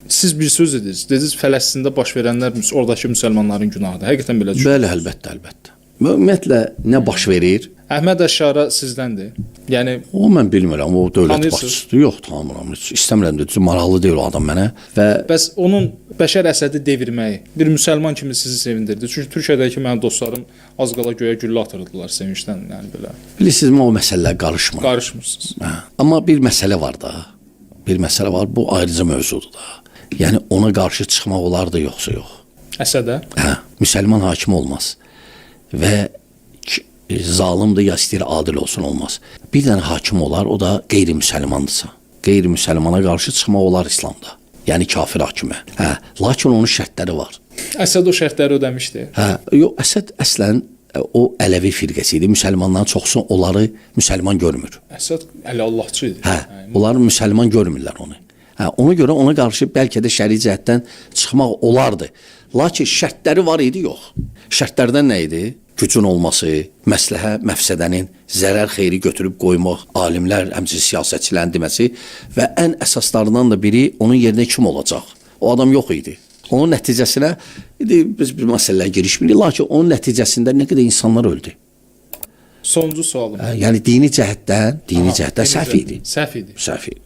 Siz bir söz dediniz. Dediniz Fələstində baş verənlər oradakı müsəlmanların günahıdır. Həqiqətən belə düşünürsünüz? Bəli, əlbəttə. Ümumiyyətlə nə baş verir? Əhməd Əşşara sizdəndir. Yəni O mən bilmirəm, o dövlət Tanıyırsınız? başçısıdır. Yox, tanımıram. Heç istəmirəm də, maraqlı deyil o adam mənə və bəs onun Bəşər Əsədi devirməyi bir müsəlman kimi sizi sevindirdi. Çünki Türkiyədəki mənim dostlarım az qala göyə güllə atırdılar sevincdən, yəni belə. bilirsinizmi o məsələlər qarışmır. Qarışmırsınız. Hə. Amma bir məsələ var da. Bir məsələ var, bu ayrıca mövzudur da. Yəni ona qarşı çıxmaq olardı yoxsa yox. Əsədə Hə, müsəlman hakim olmaz. Və zalimdir ya istəyir adil olsun olmaz. Bir dənə hakim olar, o da qeyri-müsəlmandırsa. Qeyri-müsəlmana qarşı çıxmaq olar İslamda. Yəni kafir hakimə. Hə, lakin onun şərtləri var. Əsəd o şərtləri ödəmişdi. Hə, yox, Əsəd əslən o Ələvi firqəsi idi. Müsəlmanların çoxusu onları müsəlman görmür. Əsəd Əli Allahçı idi. Hə, onlar müsəlman görmürlər onu. Hə, ona görə ona qarşı bəlkə də şəri cəhətdən çıxmaq olardı. Lakin şərtləri var idi, yox. Şərtlərdən nə idi? Gücün olması, məsləhə, məfsədənin zərər xeyri götürüb qoymaq, alimlər, həmçinin siyasətçilərin deməsi və ən əsaslarından da biri onun yerinə kim olacaq? O adam yox idi. Onun nəticəsinə biz bir məsələyə girişmirik, lakin onun nəticəsində nə qədər insanlar öldü. Sonuncu sualım. Yəni dini cəhətdən səhv idi. Səhv idi. Səhv idi.